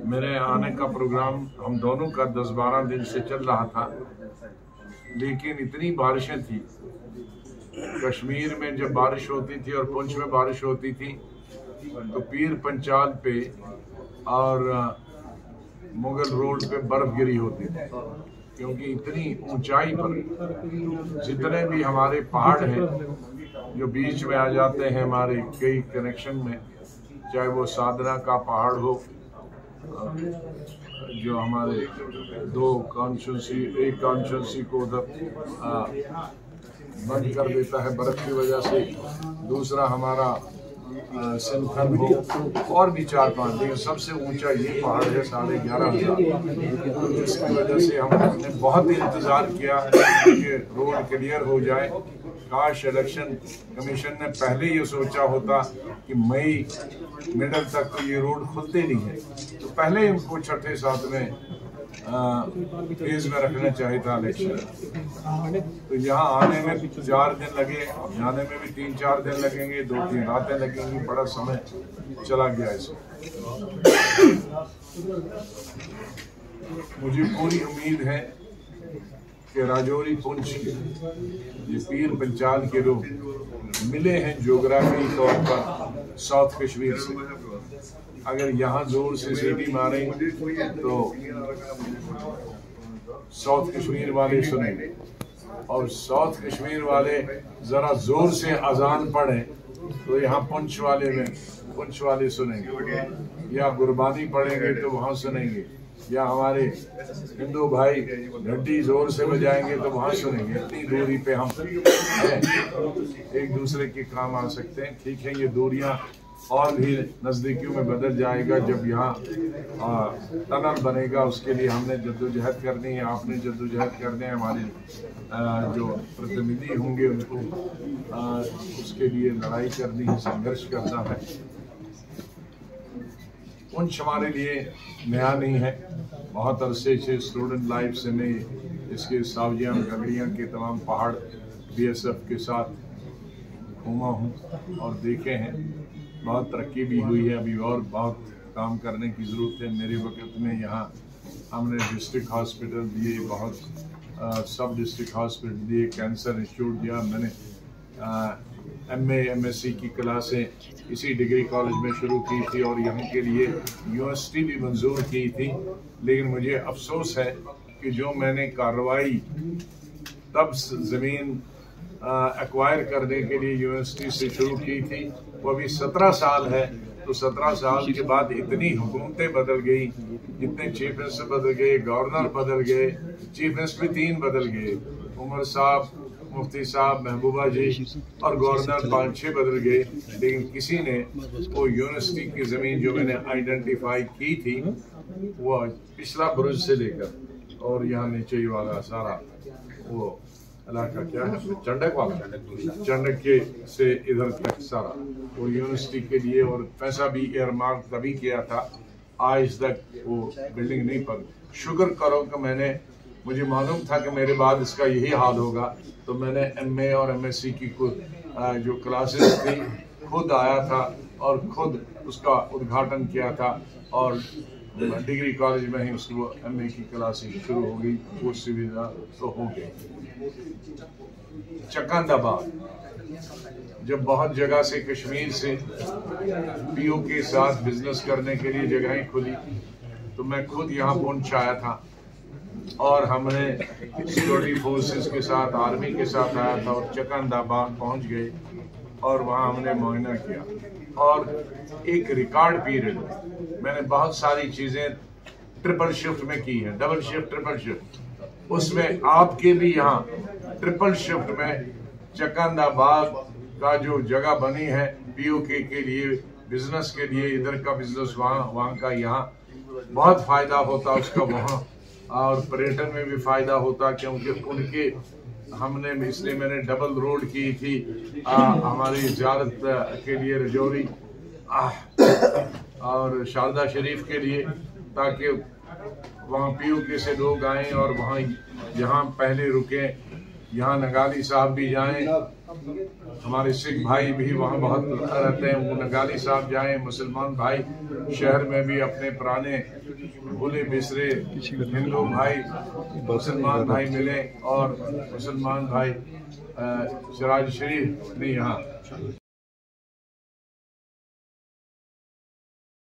मेरे आने का प्रोग्राम हम दोनों का 10-12 दिन से चल रहा था, लेकिन इतनी बारिशें थी कश्मीर में। जब बारिश होती थी और पुंछ में बारिश होती थी तो पीर पंचाल पे और मुगल रोड पे बर्फ गिरी होती थी, क्योंकि इतनी ऊंचाई पर जितने भी हमारे पहाड़ हैं जो बीच में आ जाते हैं हमारे कई कनेक्शन में, चाहे वो साधना का पहाड़ हो जो हमारे एक कॉन्स्टिट्यूंसी को उधर बंद कर देता है बर्फ की वजह से, दूसरा हमारा सिंथन हो, और भी 4-5, लेकिन सबसे ऊंचा ये पहाड़ है 11,500, जिसकी वजह से हमने बहुत इंतजार किया कि रोड क्लियर हो जाए। काश इलेक्शन कमीशन ने पहले ये सोचा होता कि मई मिडल तक तो ये रोड खुलते नहीं है, तो पहले इनको 6-7वें फेज में रखना चाहिए था इलेक्शन। तो यहाँ आने में 4 दिन लगे, जाने में भी 3-4 दिन लगेंगे, 2-3 रातें लगेंगी, बड़ा समय चला गया इसमें। मुझे पूरी उम्मीद है कि राजौरी पुंछ ये पीर पंचाल के लोग मिले हैं ज्योग्राफी तौर पर साउथ कश्मीर से। अगर यहाँ जोर से सीटी मारें तो साउथ कश्मीर वाले सुनेंगे, और साउथ कश्मीर वाले जरा जोर से अजान पढ़ें तो यहाँ पुंछ वाले सुनेंगे, या गुरबानी पढ़ेंगे तो वहाँ सुनेंगे, या हमारे हिंदू भाई घंटी जोर से बजाएंगे तो वहाँ सुनेंगे। इतनी दूरी पे हम एक दूसरे के काम आ सकते हैं। ठीक है, ये दूरियां और भी नज़दीकियों में बदल जाएगा जब यहाँ टनल बनेगा। उसके लिए हमने जद्दोजहद करनी है, आपने जद्दोजहद करने हैं, हमारे जो प्रतिनिधि होंगे उनको उसके लिए लड़ाई करनी है, संघर्ष करना है। पुंछ हमारे लिए नया नहीं है, बहुत अरसे से स्टूडेंट लाइफ से मैं इसके सावजियाँ गगड़ियाँ के तमाम पहाड़ BSF के साथ घूमा हूँ और देखे हैं। बहुत तरक्की भी हुई है, अभी और बहुत काम करने की ज़रूरत है। मेरे वक्त में यहाँ हमने डिस्ट्रिक्ट हॉस्पिटल दिए, बहुत सब डिस्ट्रिक्ट हॉस्पिटल दिए, कैंसर इंस्टीट्यूट दिया। मैंने MA MSc की क्लासें इसी डिग्री कॉलेज में शुरू की थी और यहाँ के लिए यूनिवर्सिटी भी मंजूर की थी। लेकिन मुझे अफसोस है कि जो मैंने कार्रवाई तब ज़मीन एक्वायर करने के लिए यूनिवर्सिटी से शुरू की थी वो अभी 17 साल है। तो 17 साल के बाद इतनी हुकूमतें बदल गई, जितने चीफ मिनिस्टर बदल गए, गवर्नर बदल गए, चीफ मिनिस्टर भी 3 बदल गए, उमर साहब, मुफ्ती साहब, महबूबा जी, और गवर्नर 5-6 बदल गए, लेकिन किसी ने वो यूनिवर्सिटी की ज़मीन जो मैंने आइडेंटिफाई की थी वो पिछला बुरुज से लेकर और यहाँ नीचे वाला सारा वो इलाका क्या है चंडक वाला, चंडक के से इधर तक सारा वो यूनिवर्सिटी के लिए, और पैसा भी एयरमार्क तभी किया था, आज तक वो बिल्डिंग नहीं पर। शुक्र करो कि मुझे मालूम था कि मेरे बाद इसका यही हाल होगा, तो मैंने MA और MSc की जो क्लासेस थी खुद आया था और खुद उसका उद्घाटन किया था, और डिग्री कॉलेज में ही उसको MA की क्लासेस शुरू हो गई, वो सुविधा तो हो गई। चकंदाबाद जब बहुत जगह से कश्मीर से PO के साथ बिजनेस करने के लिए जगहें खुली, तो मैं खुद यहाँ पुंछ आया था और हमने सिक्योरिटी फोर्सेस के साथ, आर्मी के साथ आया था और चकंदाबाद पहुँच गए और वहाँ हमने मुआयना किया। और एक रिकॉर्ड पीरियड में मैंने बहुत सारी चीज़ें ट्रिपल शिफ्ट में की हैं, डबल शिफ्ट, ट्रिपल शिफ्ट। उसमें आपके भी यहाँ ट्रिपल शिफ्ट में चकंदाबाद का जो जगह बनी है POK के लिए, बिजनेस के लिए, इधर का बिजनेस वहाँ का यहाँ बहुत फायदा होता उसका वहाँ, और पर्यटन में भी फायदा होता, क्योंकि उनके हमने इसलिए मैंने डबल रोड की थी हमारी ज़ियारत के लिए रजौरी और शारदा शरीफ के लिए, ताकि वहाँ POK से लोग आएँ और वहाँ जहाँ पहले रुके यहाँ नगाली साहब भी जाएं, हमारे सिख भाई भी वहाँ बहुत रहते हैं, वो नगाली साहब जाएं। मुसलमान भाई शहर में भी अपने पुराने भूले बिसरे हिंदू भाई मुसलमान भाई मिले, और मुसलमान भाई सिराज शरीफ नहीं यहाँ